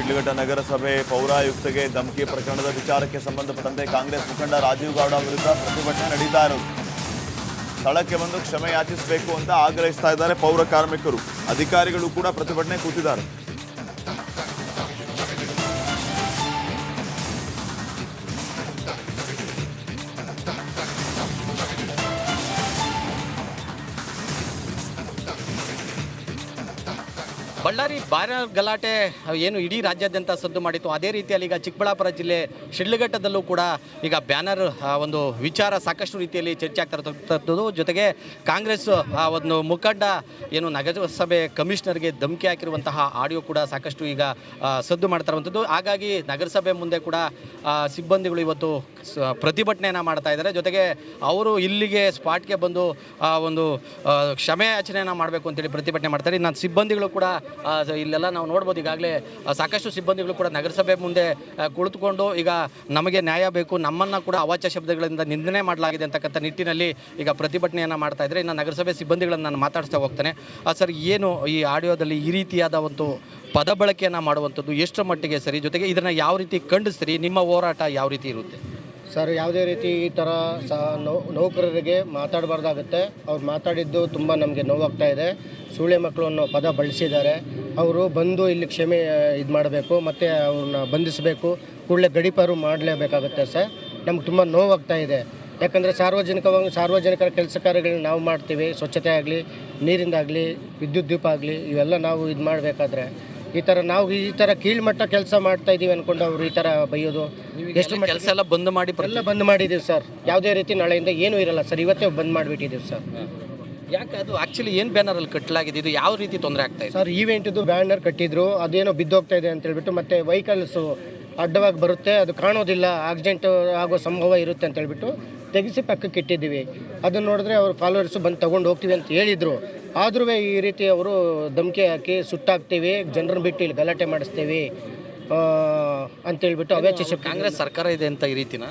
ಶಿಡ್ಲಘಟ್ಟ ನಗರಸಭೆ ಪೌರಾಯುಕ್ತಗೆ ಧಮಕಿ ಪ್ರಕರಣದ ವಿಚಾರಕ್ಕೆ ಸಂಬಂಧಪಟ್ಟಂತೆ ಕಾಂಗ್ರೆಸ್ ಮುಖಂಡ ರಾಜೀವ್ ಗೌಡ ವಿರುದ್ಧ ಪ್ರತಿಭಟನೆ ನಡೀತಾ ಇರೋದು. ಸ್ಥಳಕ್ಕೆ ಬಂದು ಕ್ಷಮೆ ಯಾಚಿಸಬೇಕು ಅಂತ ಆಗ್ರಹಿಸ್ತಾ ಇದ್ದಾರೆ ಪೌರ ಕಾರ್ಮಿಕರು. ಅಧಿಕಾರಿಗಳು ಕೂಡ ಪ್ರತಿಭಟನೆ ಕೂತಿದ್ದಾರೆ. ಬಳ್ಳಾರಿ ಬ್ಯಾನರ್ ಗಲಾಟೆ ಏನು ಇಡೀ ರಾಜ್ಯಾದ್ಯಂತ ಸದ್ದು ಮಾಡಿತ್ತು, ಅದೇ ರೀತಿಯಲ್ಲಿ ಈಗ ಚಿಕ್ಕಬಳ್ಳಾಪುರ ಜಿಲ್ಲೆ ಶಿಡ್ಲಘಟ್ಟದಲ್ಲೂ ಕೂಡ ಈಗ ಬ್ಯಾನರ್ ಒಂದು ವಿಚಾರ ಸಾಕಷ್ಟು ರೀತಿಯಲ್ಲಿ ಚರ್ಚೆ ಆಗ್ತಿರತಕ್ಕಂಥದ್ದು. ಜೊತೆಗೆ ಕಾಂಗ್ರೆಸ್ ಒಂದು ಮುಖಂಡ ಏನು ನಗರಸಭೆ ಕಮಿಷನರ್ಗೆ ಧಮಕಿ ಹಾಕಿರುವಂತಹ ಆಡಿಯೋ ಕೂಡ ಸಾಕಷ್ಟು ಈಗ ಸದ್ದು ಮಾಡ್ತಾ ಇರುವಂಥದ್ದು. ಹಾಗಾಗಿ ನಗರಸಭೆ ಮುಂದೆ ಕೂಡ ಸಿಬ್ಬಂದಿಗಳು ಇವತ್ತು ಪ್ರತಿಭಟನೆಯನ್ನು ಮಾಡ್ತಾ ಇದ್ದಾರೆ. ಜೊತೆಗೆ ಅವರು ಇಲ್ಲಿಗೆ ಸ್ಪಾಟ್ಗೆ ಬಂದು ಒಂದು ಕ್ಷಮೆ ಯಾಚನೆಯನ್ನು ಮಾಡಬೇಕು ಅಂತೇಳಿ ಪ್ರತಿಭಟನೆ ಮಾಡ್ತಾರೆ. ಇನ್ನು ಸಿಬ್ಬಂದಿಗಳು ಕೂಡ ಇಲ್ಲೆಲ್ಲ ನಾವು ನೋಡ್ಬೋದು, ಈಗಾಗಲೇ ಸಾಕಷ್ಟು ಸಿಬ್ಬಂದಿಗಳು ಕೂಡ ನಗರಸಭೆ ಮುಂದೆ ಕುಳಿತುಕೊಂಡು ಈಗ ನಮಗೆ ನ್ಯಾಯ ಬೇಕು, ನಮ್ಮನ್ನು ಕೂಡ ಅವಾಚ್ಯ ಶಬ್ದಗಳಿಂದ ನಿಂದನೆ ಮಾಡಲಾಗಿದೆ ಅಂತಕ್ಕಂಥ ನಿಟ್ಟಿನಲ್ಲಿ ಈಗ ಪ್ರತಿಭಟನೆಯನ್ನು ಮಾಡ್ತಾ ಇದ್ದಾರೆ. ಇನ್ನು ನಗರಸಭೆ ಸಿಬ್ಬಂದಿಗಳನ್ನು ನಾನು ಮಾತಾಡ್ತಾ ಹೋಗ್ತೇನೆ. ಸರ್, ಏನು ಈ ಆಡಿಯೋದಲ್ಲಿ ಈ ರೀತಿಯಾದ ಒಂದು ಪದ ಬಳಕೆಯನ್ನು ಮಾಡುವಂಥದ್ದು ಎಷ್ಟರ ಮಟ್ಟಿಗೆ ಸರಿ, ಜೊತೆಗೆ ಇದನ್ನು ಯಾವ ರೀತಿ ಖಂಡಿಸ್ತೀರಿ, ನಿಮ್ಮ ಹೋರಾಟ ಯಾವ ರೀತಿ ಇರುತ್ತೆ? ಸರ್, ಯಾವುದೇ ರೀತಿ ಈ ಥರ ನೌಕರರಿಗೆ ಮಾತಾಡಬಾರ್ದಾಗುತ್ತೆ. ಅವ್ರು ಮಾತಾಡಿದ್ದು ತುಂಬ ನಮಗೆ ನೋವಾಗ್ತಾ ಇದೆ. ಸೂಳೆ ಮಕ್ಕಳು ಅನ್ನೋ ಪದ ಬಳಸಿದ್ದಾರೆ. ಅವರು ಬಂದು ಇಲ್ಲಿ ಕ್ಷಮೆ ಇದು ಮಾಡಬೇಕು, ಮತ್ತು ಅವ್ರನ್ನ ಬಂಧಿಸಬೇಕು, ಕೂಡಲೇ ಗಡೀಪಾರು ಮಾಡಲೇಬೇಕಾಗುತ್ತೆ ಸರ್. ನಮ್ಗೆ ತುಂಬ ನೋವಾಗ್ತಾ ಇದೆ. ಯಾಕಂದರೆ ಸಾರ್ವಜನಿಕರ ಕೆಲಸ ಕಾರ್ಯಗಳನ್ನ ನಾವು ಮಾಡ್ತೀವಿ. ಸ್ವಚ್ಛತೆ ಆಗಲಿ, ನೀರಿಂದಾಗಲಿ, ವಿದ್ಯುತ್ ದೀಪ ಆಗಲಿ, ಇವೆಲ್ಲ ನಾವು ಇದು ಮಾಡಬೇಕಾದ್ರೆ ನಾವು ಈ ಥರ ಕೀಳ್ಮಟ್ಟ ಕೆಲಸ ಮಾಡ್ತಾ ಇದ್ದೀವಿ ಅಂದ್ಕೊಂಡು ಅವರು ಈ ಥರ ಬೈಯೋದು. ಎಷ್ಟು ಕೆಲಸ ಎಲ್ಲ ಬಂದ್ ಮಾಡಿದ್ದೀವಿ ಸರ್. ಯಾವುದೇ ರೀತಿ ನಾಳೆಯಿಂದ ಏನೂ ಇರಲ್ಲ ಸರ್. ಇವತ್ತೇ ಬಂದ್ ಮಾಡಿಬಿಟ್ಟಿದ್ದೀವಿ ಸರ್. ಯಾಕೆ ಅದು ಆ್ಯಕ್ಚುಲಿ ಏನು ಬ್ಯಾನರಲ್ಲಿ ಕಟ್ಟಲಾಗಿದೆ, ಇದು ಯಾವ ರೀತಿ ತೊಂದರೆ ಆಗ್ತಾ ಇದೆ ಸರ್? ಈವೆಂಟ್ದು ಬ್ಯಾನರ್ ಕಟ್ಟಿದ್ರು, ಅದೇನೋ ಬಿದ್ದೋಗ್ತಾ ಇದೆ ಅಂತ ಹೇಳ್ಬಿಟ್ಟು, ಮತ್ತು ವೆಹಿಕಲ್ಸು ಅಡ್ಡವಾಗಿ ಬರುತ್ತೆ, ಅದು ಕಾಣೋದಿಲ್ಲ, ಆಕ್ಸಿಡೆಂಟ್ ಆಗೋ ಸಂಭವ ಇರುತ್ತೆ ಅಂತ ಹೇಳ್ಬಿಟ್ಟು ತೆಗೆಸಿ ಪಕ್ಕಕ್ಕೆ ಇಟ್ಟಿದ್ದೀವಿ. ಅದನ್ನು ನೋಡಿದ್ರೆ ಅವ್ರ ಫಾಲೋವರ್ಸು ಬಂದು ತೊಗೊಂಡು ಹೋಗ್ತೀವಿ ಅಂತ ಹೇಳಿದರು. ಆದ್ರೂ ಈ ರೀತಿ ಅವರು ಧಮಕಿ ಹಾಕಿ ಸುಟ್ಟಾಕ್ತೀವಿ, ಜನರನ್ನ ಬಿಟ್ಟು ಇಲ್ಲಿ ಗಲಾಟೆ ಮಾಡಿಸ್ತೀವಿ ಅಂತೇಳ್ಬಿಟ್ಟು ಅವಾಚ್ಯ. ಕಾಂಗ್ರೆಸ್ ಸರ್ಕಾರ ಇದೆ ಅಂತ ಈ ರೀತಿನ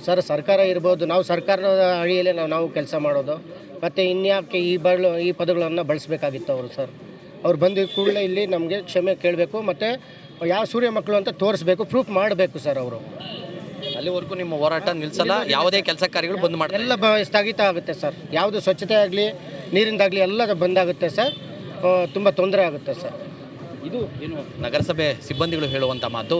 ಸರ್? ಸರ್ಕಾರ ಇರ್ಬೋದು, ನಾವು ಸರ್ಕಾರದ ಅಡಿಯಲ್ಲೇ ನಾವು ಕೆಲಸ ಮಾಡೋದು. ಮತ್ತು ಇನ್ಯಾಕೆ ಈ ಪದಗಳನ್ನು ಬಳಸಬೇಕಾಗಿತ್ತು ಅವರು ಸರ್? ಅವ್ರು ಬಂದು ಕೂಡಲೇ ಇಲ್ಲಿ ನಮಗೆ ಕ್ಷಮೆ ಕೇಳಬೇಕು, ಮತ್ತು ಯಾವ ಸೂರ್ಯ ಮಕ್ಕಳು ಅಂತ ತೋರಿಸ್ಬೇಕು, ಪ್ರೂಫ್ ಮಾಡಬೇಕು ಸರ್ ಅವರು. ಅಲ್ಲಿವರೆಗೂ ನಿಮ್ಮ ಹೋರಾಟ ನಿಲ್ಲಿಸಲ್ಲ, ಯಾವುದೇ ಕೆಲಸ ಕಾರ್ಯಗಳು ಬಂದ್ ಮಾಡಿ ಎಲ್ಲ ಸ್ಥಗಿತ ಆಗುತ್ತೆ ಸರ್. ಯಾವುದು ಸ್ವಚ್ಛತೆ ಆಗಲಿ, ನೀರಿಂದಾಗಲಿ ಎಲ್ಲ ಬಂದಾಗುತ್ತೆ ಸರ್. ತುಂಬ ತೊಂದರೆ ಆಗುತ್ತೆ ಸರ್. ಇದು ಏನು ನಗರಸಭೆ ಸಿಬ್ಬಂದಿಗಳು ಹೇಳುವಂಥ ಮಾತು.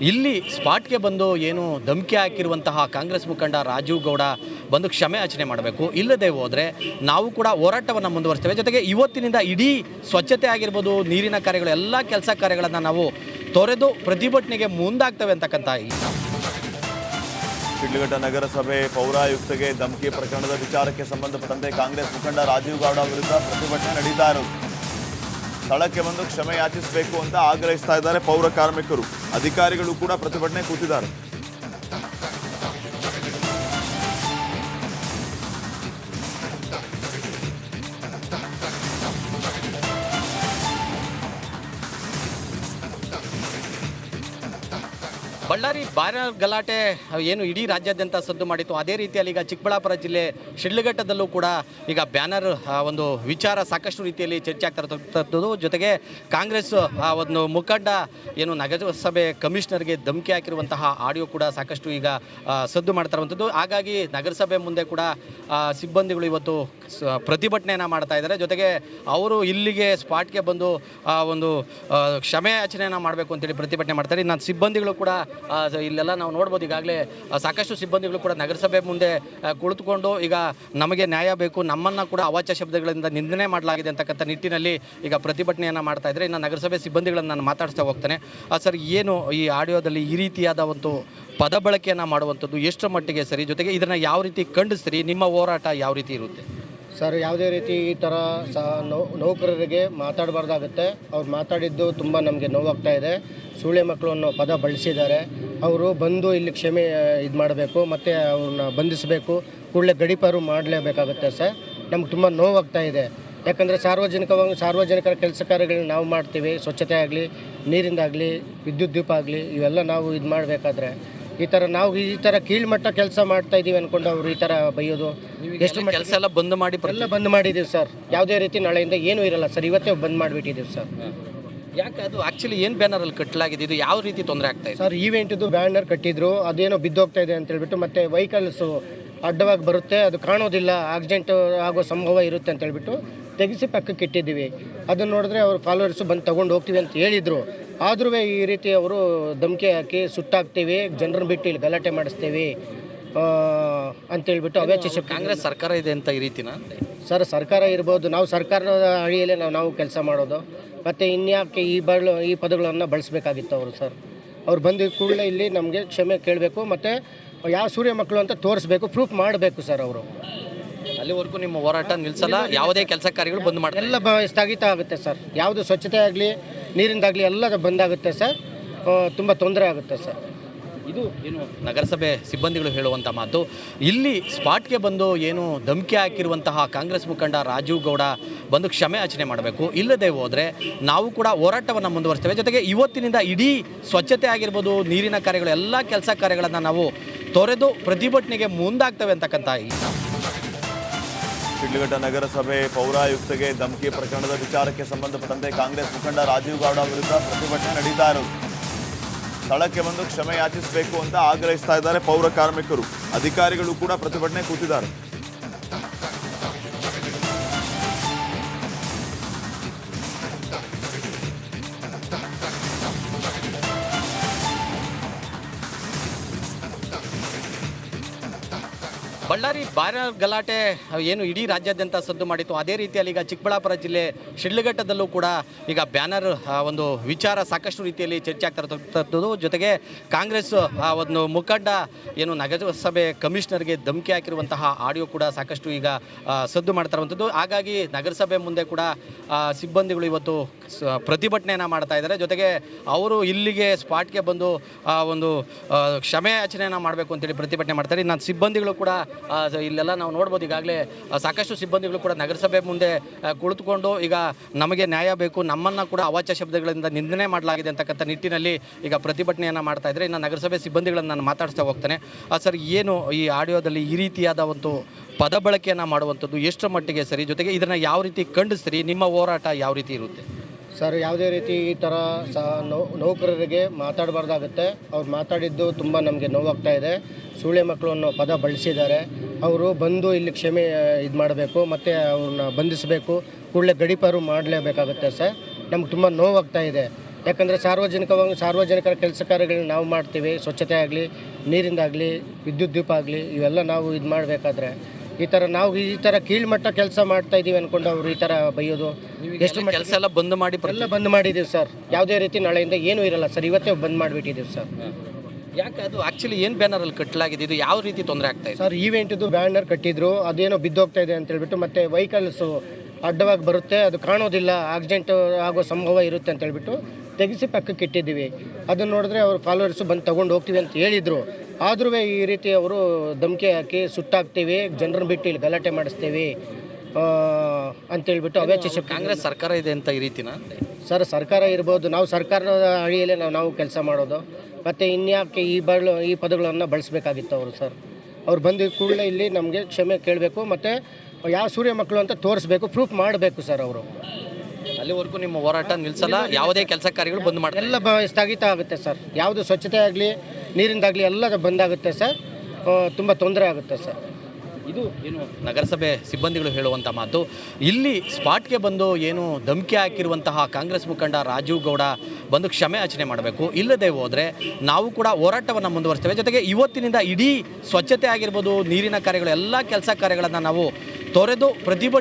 ಇಲ್ಲಿ ಸ್ಪಾಟ್ಗೆ ಬಂದು ಏನು ಧಮಕಿ ಹಾಕಿರುವಂತಹ ಕಾಂಗ್ರೆಸ್ ಮುಖಂಡ ರಾಜೀವ್ ಗೌಡ ಬಂದು ಕ್ಷಮೆ ಯಾಚನೆ ಮಾಡಬೇಕು, ಇಲ್ಲದೆ ಹೋದರೆ ನಾವು ಕೂಡ ಹೋರಾಟವನ್ನು ಮುಂದುವರಿಸ್ತೇವೆ. ಜೊತೆಗೆ ಇವತ್ತಿನಿಂದ ಇಡೀ ಸ್ವಚ್ಛತೆ ಆಗಿರ್ಬೋದು, ನೀರಿನ ಕಾರ್ಯಗಳು, ಎಲ್ಲ ಕೆಲಸ ಕಾರ್ಯಗಳನ್ನು ನಾವು ತೊರೆದು ಪ್ರತಿಭಟನೆಗೆ ಮುಂದಾಗ್ತೇವೆ ಅಂತಕ್ಕಂಥ. ಶಿಡ್ಲಘಟ್ಟ ನಗರಸಭೆ ಪೌರಾಯುಕ್ತಗೆ ಧಮಕಿ ಪ್ರಕರಣದ ವಿಚಾರಕ್ಕೆ ಸಂಬಂಧಪಟ್ಟಂತೆ ಕಾಂಗ್ರೆಸ್ ಮುಖಂಡ ರಾಜೀವ್ ಗೌಡ ವಿರುದ್ಧ ಪ್ರತಿಭಟನೆ ನಡೀತಾ ಇರೋದು. ಸ್ಥಳಕ್ಕೆ ಬಂದು ಕ್ಷಮೆ ಯಾಚಿಸಬೇಕು ಅಂತ ಆಗ್ರಹಿಸ್ತಾ ಇದ್ದಾರೆ ಪೌರ ಕಾರ್ಮಿಕರು. ಅಧಿಕಾರಿಗಳು ಕೂಡ ಪ್ರತಿಭಟನೆ ಕೂತಿದ್ದಾರೆ. ಬಳ್ಳಾರಿ ಬ್ಯಾನರ್ ಗಲಾಟೆ ಏನು ಇಡೀ ರಾಜ್ಯಾದ್ಯಂತ ಸದ್ದು ಮಾಡಿತ್ತು, ಅದೇ ರೀತಿಯಲ್ಲಿ ಈಗ ಚಿಕ್ಕಬಳ್ಳಾಪುರ ಜಿಲ್ಲೆ ಶಿಡ್ಲಘಟ್ಟದಲ್ಲೂ ಕೂಡ ಈಗ ಬ್ಯಾನರ್ ಒಂದು ವಿಚಾರ ಸಾಕಷ್ಟು ರೀತಿಯಲ್ಲಿ ಚರ್ಚೆ ಆಗ್ತಿರತಕ್ಕಂಥದ್ದು. ಜೊತೆಗೆ ಕಾಂಗ್ರೆಸ್ ಒಂದು ಮುಖಂಡ ಏನು ನಗರಸಭೆ ಕಮಿಷನರ್ಗೆ ಧಮಕಿ ಹಾಕಿರುವಂತಹ ಆಡಿಯೋ ಕೂಡ ಸಾಕಷ್ಟು ಈಗ ಸದ್ದು ಮಾಡ್ತಾ ಇರುವಂಥದ್ದು. ಹಾಗಾಗಿ ನಗರಸಭೆ ಮುಂದೆ ಕೂಡ ಸಿಬ್ಬಂದಿಗಳು ಇವತ್ತು ಪ್ರತಿಭಟನೆಯನ್ನು ಮಾಡ್ತಾ ಇದ್ದಾರೆ. ಜೊತೆಗೆ ಅವರು ಇಲ್ಲಿಗೆ ಸ್ಪಾಟ್ಗೆ ಬಂದು ಒಂದು ಕ್ಷಮೆ ಯಾಚನೆಯನ್ನು ಮಾಡಬೇಕು ಅಂತೇಳಿ ಪ್ರತಿಭಟನೆ ಮಾಡ್ತಾರೆ. ಇನ್ನು ಸಿಬ್ಬಂದಿಗಳು ಕೂಡ ಇಲ್ಲೆಲ್ಲ ನಾವು ನೋಡ್ಬೋದು, ಈಗಾಗಲೇ ಸಾಕಷ್ಟು ಸಿಬ್ಬಂದಿಗಳು ಕೂಡ ನಗರಸಭೆ ಮುಂದೆ ಕುಳಿತುಕೊಂಡು ಈಗ ನಮಗೆ ನ್ಯಾಯ ಬೇಕು, ನಮ್ಮನ್ನು ಕೂಡ ಅವಾಚ್ಯ ಶಬ್ದಗಳಿಂದ ನಿಂದನೆ ಮಾಡಲಾಗಿದೆ ಅಂತಕ್ಕಂಥ ನಿಟ್ಟಿನಲ್ಲಿ ಈಗ ಪ್ರತಿಭಟನೆಯನ್ನು ಮಾಡ್ತಾ ಇದ್ದಾರೆ. ಇನ್ನು ನಗರಸಭೆ ಸಿಬ್ಬಂದಿಗಳನ್ನು ನಾನು ಮಾತಾಡ್ತಾ ಹೋಗ್ತೇನೆ. ಸರ್, ಏನು ಈ ಆಡಿಯೋದಲ್ಲಿ ಈ ರೀತಿಯಾದ ಒಂದು ಪದ ಬಳಕೆಯನ್ನು ಮಾಡುವಂಥದ್ದು ಎಷ್ಟರ ಮಟ್ಟಿಗೆ ಸರಿ, ಜೊತೆಗೆ ಇದನ್ನು ಯಾವ ರೀತಿ ಖಂಡಿಸ್ತೀರಿ, ನಿಮ್ಮ ಹೋರಾಟ ಯಾವ ರೀತಿ ಇರುತ್ತೆ? ಸರ್, ಯಾವುದೇ ರೀತಿ ಈ ಥರ ನೌಕರರಿಗೆ ಮಾತಾಡಬಾರ್ದಾಗುತ್ತೆ. ಅವ್ರು ಮಾತಾಡಿದ್ದು ತುಂಬ ನಮಗೆ ನೋವಾಗ್ತಾ ಇದೆ. ಸೂಳೆ ಮಕ್ಕಳು ಅನ್ನೋ ಪದ ಬಳಸಿದ್ದಾರೆ. ಅವರು ಬಂದು ಇಲ್ಲಿ ಕ್ಷಮೆ ಇದು ಮಾಡಬೇಕು, ಮತ್ತು ಅವ್ರನ್ನ ಬಂಧಿಸಬೇಕು, ಕೂಡಲೇ ಗಡೀಪಾರು ಮಾಡಲೇಬೇಕಾಗುತ್ತೆ ಸರ್. ನಮ್ಗೆ ತುಂಬ ನೋವಾಗ್ತಾ ಇದೆ. ಯಾಕಂದರೆ ಸಾರ್ವಜನಿಕರ ಕೆಲಸ ಕಾರ್ಯಗಳನ್ನ ನಾವು ಮಾಡ್ತೀವಿ. ಸ್ವಚ್ಛತೆ ಆಗಲಿ, ನೀರಿಂದಾಗಲಿ, ವಿದ್ಯುತ್ ದೀಪ ಆಗಲಿ, ಇವೆಲ್ಲ ನಾವು ಇದು ಮಾಡಬೇಕಾದ್ರೆ ಈ ಥರ ಕೀಳ್ಮಟ್ಟ ಕೆಲಸ ಮಾಡ್ತಾ ಇದ್ದೀವಿ ಅಂದ್ಕೊಂಡು ಅವರು ಈ ಥರ ಬೈಯೋದು. ಎಷ್ಟು ಕೆಲಸ ಎಲ್ಲ ಬಂದ್ ಮಾಡಿದ್ದೀವಿ ಸರ್. ಯಾವುದೇ ರೀತಿ ನಾಳೆಯಿಂದ ಏನೂ ಇರಲ್ಲ ಸರ್. ಇವತ್ತೇ ಬಂದ್ ಮಾಡಿಬಿಟ್ಟಿದ್ದೀವಿ ಸರ್. ಯಾಕೆ ಅದು ಆ್ಯಕ್ಚುಲಿ ಏನು ಬ್ಯಾನರಲ್ಲಿ ಕಟ್ಟಲಾಗಿದೆ, ಇದು ಯಾವ ರೀತಿ ತೊಂದರೆ ಆಗ್ತಾ ಇದೆ? ಸರ್ ಈವೆಂಟ್ದು ಬ್ಯಾನರ್ ಕಟ್ಟಿದ್ರು, ಅದೇನೋ ಬಿದ್ದೋಗ್ತಾ ಇದೆ ಅಂತ ಹೇಳ್ಬಿಟ್ಟು, ಮತ್ತೆ ವೆಹಿಕಲ್ಸು ಅಡ್ಡವಾಗಿ ಬರುತ್ತೆ, ಅದು ಕಾಣೋದಿಲ್ಲ, ಆಕ್ಸಿಡೆಂಟ್ ಆಗೋ ಸಂಭವ ಇರುತ್ತೆ ಅಂತ ಹೇಳ್ಬಿಟ್ಟು ತೆಗೆಸಿ ಪಕ್ಕಕ್ಕೆ ಇಟ್ಟಿದ್ದೀವಿ. ಅದನ್ನು ನೋಡಿದ್ರೆ ಅವ್ರ ಫಾಲೋವರ್ಸು ಬಂದು ತೊಗೊಂಡು ಹೋಗ್ತೀವಿ ಅಂತ ಹೇಳಿದರು. ಆದ್ರೂ ಈ ರೀತಿ ಅವರು ಧಮಕಿ ಹಾಕಿ ಸುಟ್ಟಾಕ್ತೀವಿ, ಜನರನ್ನ ಬಿಟ್ಟು ಇಲ್ಲಿ ಗಲಾಟೆ ಮಾಡಿಸ್ತೀವಿ ಅಂತೇಳ್ಬಿಟ್ಟು ಅವೇಚ ಕಾಂಗ್ರೆಸ್ ಸರ್ಕಾರ ಇದೆ ಅಂತ ಈ ರೀತಿನ? ಸರ್ ಸರ್ಕಾರ ಇರ್ಬೋದು, ನಾವು ಸರ್ಕಾರದ ಅಡಿಯಲ್ಲೇ ನಾವು ಕೆಲಸ ಮಾಡೋದು, ಮತ್ತು ಇನ್ಯಾಕೆ ಈ ಪದಗಳನ್ನು ಬಳಸಬೇಕಾಗಿತ್ತು ಅವರು. ಸರ್ ಅವ್ರು ಬಂದ ಕೂಡಲೇ ಇಲ್ಲಿ ನಮಗೆ ಕ್ಷಮೆ ಕೇಳಬೇಕು, ಮತ್ತು ಯಾವ ಸೂರ್ಯ ಮಕ್ಕಳು ಅಂತ ತೋರಿಸ್ಬೇಕು, ಪ್ರೂಫ್ ಮಾಡಬೇಕು ಸರ್ ಅವರು. ಅಲ್ಲಿವರೆಗೂ ನಿಮ್ಮ ಹೋರಾಟ ನಿಲ್ಲಿಸಲ್ಲ, ಯಾವುದೇ ಕೆಲಸ ಕಾರ್ಯಗಳು ಬಂದ್ ಮಾಡ್ತಾರೆ? ಎಲ್ಲ ಸ್ಥಗಿತ ಆಗುತ್ತೆ ಸರ್. ಯಾವುದು ಸ್ವಚ್ಛತೆ ಆಗಲಿ ನೀರಿಂದಾಗಲಿ ಎಲ್ಲ ಬಂದಾಗುತ್ತೆ ಸರ್. ತುಂಬ ತೊಂದರೆ ಆಗುತ್ತೆ ಸರ್. ಇದು ಏನು ನಗರಸಭೆ ಸಿಬ್ಬಂದಿಗಳು ಹೇಳುವಂಥ ಮಾತು. ಇಲ್ಲಿ ಸ್ಪಾಟ್ಗೆ ಬಂದು ಏನು ಧಮಕಿ ಹಾಕಿರುವಂತಹ ಕಾಂಗ್ರೆಸ್ ಮುಖಂಡ ರಾಜೀವ್ ಗೌಡ ಬಂದು ಕ್ಷಮೆ ಯಾಚನೆ ಮಾಡಬೇಕು, ಇಲ್ಲದೆ ಹೋದರೆ ನಾವು ಕೂಡ ಹೋರಾಟವನ್ನು ಮುಂದುವರಿಸ್ತೇವೆ. ಜೊತೆಗೆ ಇವತ್ತಿನಿಂದ ಇಡೀ ಸ್ವಚ್ಛತೆ ಆಗಿರ್ಬೋದು, ನೀರಿನ ಕಾರ್ಯಗಳು, ಎಲ್ಲ ಕೆಲಸ ಕಾರ್ಯಗಳನ್ನು ನಾವು ತೊರೆದು ಪ್ರತಿಭಟನೆಗೆ ಮುಂದಾಗ್ತೇವೆ ಅಂತಕ್ಕಂಥ ಶಿಡ್ಲಘಟ್ಟ ನಗರಸಭೆ ಪೌರಾಯುಕ್ತಗೆ ಧಮಕಿ ಪ್ರಕರಣದ ವಿಚಾರಕ್ಕೆ ಸಂಬಂಧಪಟ್ಟಂತೆ ಕಾಂಗ್ರೆಸ್ ಮುಖಂಡ ರಾಜೀವ್ ಗೌಡ ವಿರುದ್ಧ ಪ್ರತಿಭಟನೆ ನಡೀತಾ ಇರೋದು. ಸ್ಥಳಕ್ಕೆ ಬಂದು ಕ್ಷಮೆ ಯಾಚಿಸಬೇಕು ಅಂತ ಆಗ್ರಹಿಸ್ತಾ ಇದ್ದಾರೆ ಪೌರ ಕಾರ್ಮಿಕರು. ಅಧಿಕಾರಿಗಳು ಕೂಡ ಪ್ರತಿಭಟನೆ ಕೂತಿದ್ದಾರೆ. ಬಳ್ಳಾರಿ ಬ್ಯಾನರ್ ಗಲಾಟೆ ಏನು ಇಡೀ ರಾಜ್ಯಾದ್ಯಂತ ಸದ್ದು ಮಾಡಿತ್ತು, ಅದೇ ರೀತಿಯಲ್ಲಿ ಈಗ ಚಿಕ್ಕಬಳ್ಳಾಪುರ ಜಿಲ್ಲೆ ಶಿಡ್ಲಘಟ್ಟದಲ್ಲೂ ಕೂಡ ಈಗ ಬ್ಯಾನರ್ ಒಂದು ವಿಚಾರ ಸಾಕಷ್ಟು ರೀತಿಯಲ್ಲಿ ಚರ್ಚೆ ಆಗ್ತಾ ಇರತಕ್ಕಂಥದ್ದು. ಜೊತೆಗೆ ಕಾಂಗ್ರೆಸ್ ಒಂದು ಮುಖಂಡ ಏನು ನಗರಸಭೆ ಕಮಿಷನರ್ಗೆ ಧಮಕಿ ಹಾಕಿರುವಂತಹ ಆಡಿಯೋ ಕೂಡ ಸಾಕಷ್ಟು ಈಗ ಸದ್ದು ಮಾಡ್ತಾ ಇರುವಂಥದ್ದು. ಹಾಗಾಗಿ ನಗರಸಭೆ ಮುಂದೆ ಕೂಡ ಸಿಬ್ಬಂದಿಗಳು ಇವತ್ತು ಪ್ರತಿಭಟನೆಯನ್ನು ಮಾಡ್ತಾ ಇದ್ದಾರೆ. ಜೊತೆಗೆ ಅವರು ಇಲ್ಲಿಗೆ ಸ್ಪಾಟ್ಗೆ ಬಂದು ಒಂದು ಕ್ಷಮೆ ಯಾಚನೆಯನ್ನು ಮಾಡಬೇಕು ಅಂತೇಳಿ ಪ್ರತಿಭಟನೆ ಮಾಡ್ತಾರೆ. ಇನ್ನು ಸಿಬ್ಬಂದಿಗಳು ಕೂಡ ಇಲ್ಲೆಲ್ಲ ನಾವು ನೋಡ್ಬೋದು, ಈಗಾಗಲೇ ಸಾಕಷ್ಟು ಸಿಬ್ಬಂದಿಗಳು ಕೂಡ ನಗರಸಭೆ ಮುಂದೆ ಕುಳಿತುಕೊಂಡು ಈಗ ನಮಗೆ ನ್ಯಾಯ ಬೇಕು, ನಮ್ಮನ್ನು ಕೂಡ ಅವಾಚ್ಯ ಶಬ್ದಗಳಿಂದ ನಿಂದನೆ ಮಾಡಲಾಗಿದೆ ಅಂತಕ್ಕಂಥ ನಿಟ್ಟಿನಲ್ಲಿ ಈಗ ಪ್ರತಿಭಟನೆಯನ್ನು ಮಾಡ್ತಾ ಇದ್ದಾರೆ. ಇನ್ನು ನಗರಸಭೆ ಸಿಬ್ಬಂದಿಗಳನ್ನು ನಾನು ಮಾತಾಡ್ತಾ ಹೋಗ್ತೇನೆ. ಸರ್, ಏನು ಈ ಆಡಿಯೋದಲ್ಲಿ ಈ ರೀತಿಯಾದ ಒಂದು ಪದ ಬಳಕೆಯನ್ನು ಮಾಡುವಂಥದ್ದು ಎಷ್ಟರ ಮಟ್ಟಿಗೆ ಸರಿ, ಜೊತೆಗೆ ಇದನ್ನು ಯಾವ ರೀತಿ ಖಂಡಿಸ್ತೀರಿ, ನಿಮ್ಮ ಹೋರಾಟ ಯಾವ ರೀತಿ ಇರುತ್ತೆ? ಸರ್ ಯಾವುದೇ ರೀತಿ ಈ ಥರ ನೌಕರರಿಗೆ ಮಾತಾಡಬಾರ್ದಾಗುತ್ತೆ. ಅವ್ರು ಮಾತಾಡಿದ್ದು ತುಂಬ ನಮಗೆ ನೋವಾಗ್ತಾ ಇದೆ. ಸೂಳೆ ಮಕ್ಕಳು ಅನ್ನೋ ಪದ ಬಳಸಿದ್ದಾರೆ. ಅವರು ಬಂದು ಇಲ್ಲಿ ಕ್ಷಮೆ ಇದು ಮಾಡಬೇಕು, ಮತ್ತು ಅವ್ರನ್ನ ಬಂಧಿಸಬೇಕು, ಕೂಡಲೇ ಗಡೀಪಾರು ಮಾಡಲೇಬೇಕಾಗುತ್ತೆ ಸರ್. ನಮ್ಗೆ ತುಂಬ ನೋವಾಗ್ತಾ ಇದೆ. ಯಾಕಂದರೆ ಸಾರ್ವಜನಿಕರ ಕೆಲಸ ಕಾರ್ಯಗಳನ್ನ ನಾವು ಮಾಡ್ತೀವಿ. ಸ್ವಚ್ಛತೆ ಆಗಲಿ, ನೀರಿಂದಾಗಲಿ, ವಿದ್ಯುತ್ ದೀಪ ಆಗಲಿ, ಇವೆಲ್ಲ ನಾವು ಇದು ಮಾಡಬೇಕಾದ್ರೆ ನಾವು ಈ ಥರ ಕೀಳ್ಮಟ್ಟ ಕೆಲಸ ಮಾಡ್ತಾ ಇದ್ದೀವಿ ಅಂದ್ಕೊಂಡು ಅವರು ಈ ಥರ ಬೈಯೋದು. ಎಷ್ಟು ಕೆಲಸ ಎಲ್ಲ ಬಂದ್ ಮಾಡಿದ್ದೀವಿ ಸರ್. ಯಾವುದೇ ರೀತಿ ನಾಳೆಯಿಂದ ಏನೂ ಇರಲ್ಲ ಸರ್. ಇವತ್ತೇ ಬಂದ್ ಮಾಡಿಬಿಟ್ಟಿದ್ದೀವಿ ಸರ್. ಯಾಕೆ ಅದು ಆ್ಯಕ್ಚುಲಿ ಏನು ಬ್ಯಾನರಲ್ಲಿ ಕಟ್ಟಲಾಗಿದೆ, ಇದು ಯಾವ ರೀತಿ ತೊಂದರೆ ಆಗ್ತಾ ಇದೆ? ಸರ್ ಈವೆಂಟ್ದು ಬ್ಯಾನರ್ ಕಟ್ಟಿದ್ರು, ಅದೇನೋ ಬಿದ್ದೋಗ್ತಾ ಇದೆ ಅಂತ ಹೇಳ್ಬಿಟ್ಟು, ಮತ್ತೆ ವೆಹಿಕಲ್ಸು ಅಡ್ಡವಾಗಿ ಬರುತ್ತೆ, ಅದು ಕಾಣೋದಿಲ್ಲ, ಆಕ್ಸಿಡೆಂಟ್ ಆಗೋ ಸಂಭವ ಇರುತ್ತೆ ಅಂತ ಹೇಳ್ಬಿಟ್ಟು ತೆಗೆಸಿ ಪಕ್ಕಕ್ಕೆ ಇಟ್ಟಿದ್ದೀವಿ. ಅದನ್ನು ನೋಡಿದ್ರೆ ಅವ್ರ ಫಾಲೋವರ್ಸು ಬಂದು ತೊಗೊಂಡು ಹೋಗ್ತೀವಿ ಅಂತ ಹೇಳಿದರು. ಆದ್ರೂ ಈ ರೀತಿ ಅವರು ಧಮಕಿ ಹಾಕಿ ಸುಟ್ಟಾಕ್ತೀವಿ, ಜನರನ್ನ ಬಿಟ್ಟು ಇಲ್ಲಿ ಗಲಾಟೆ ಮಾಡಿಸ್ತೀವಿ ಅಂತೇಳ್ಬಿಟ್ಟು ಅವೇಚ ಕಾಂಗ್ರೆಸ್ ಸರ್ಕಾರ ಇದೆ ಅಂತ ಈ ರೀತಿನ? ಸರ್ ಸರ್ಕಾರ ಇರ್ಬೋದು, ನಾವು ಸರ್ಕಾರದ ಅಡಿಯಲ್ಲೇ ನಾವು ಕೆಲಸ ಮಾಡೋದು, ಮತ್ತು ಇನ್ಯಾಕೆ ಈ ಪದಗಳನ್ನು ಬಳಸಬೇಕಾಗಿತ್ತು ಅವರು. ಸರ್ ಅವ್ರು ಬಂದ ಕೂಡಲೇ ಇಲ್ಲಿ ನಮಗೆ ಕ್ಷಮೆ ಕೇಳಬೇಕು, ಮತ್ತು ಯಾವ ಸೂರ್ಯ ಮಕ್ಕಳು ಅಂತ ತೋರಿಸ್ಬೇಕು, ಪ್ರೂಫ್ ಮಾಡಬೇಕು ಸರ್ ಅವರು. ಅಲ್ಲಿವರೆಗೂ ನಿಮ್ಮ ಹೋರಾಟ ನಿಲ್ಲಿಸಲ್ಲ, ಯಾವುದೇ ಕೆಲಸ ಕಾರ್ಯಗಳು ಬಂದ್ ಮಾಡ್ತಾರೆ? ಎಲ್ಲ ಸ್ಥಗಿತ ಆಗುತ್ತೆ ಸರ್. ಯಾವುದು ಸ್ವಚ್ಛತೆ ಆಗಲಿ ನೀರಿಂದಾಗಲಿ ಎಲ್ಲ ಬಂದಾಗುತ್ತೆ ಸರ್. ತುಂಬ ತೊಂದರೆ ಆಗುತ್ತೆ ಸರ್. ಇದು ಏನು ನಗರಸಭೆ ಸಿಬ್ಬಂದಿಗಳು ಹೇಳುವಂಥ ಮಾತು. ಇಲ್ಲಿ ಸ್ಪಾಟ್ಗೆ ಬಂದು ಏನು ಧಮಕಿ ಹಾಕಿರುವಂತಹ ಕಾಂಗ್ರೆಸ್ ಮುಖಂಡ ರಾಜೀವ್ ಗೌಡ ಬಂದು ಕ್ಷಮೆ ಯಾಚನೆ ಮಾಡಬೇಕು, ಇಲ್ಲದೆ ಹೋದರೆ ನಾವು ಕೂಡ ಹೋರಾಟವನ್ನು ಮುಂದುವರಿಸ್ತೇವೆ. ಜೊತೆಗೆ ಇವತ್ತಿನಿಂದ ಇಡೀ ಸ್ವಚ್ಛತೆ ಆಗಿರ್ಬೋದು, ನೀರಿನ ಕಾರ್ಯಗಳು, ಎಲ್ಲ ಕೆಲಸ ಕಾರ್ಯಗಳನ್ನು ನಾವು ತೊರೆದು ಪ್ರತಿಭಟನೆ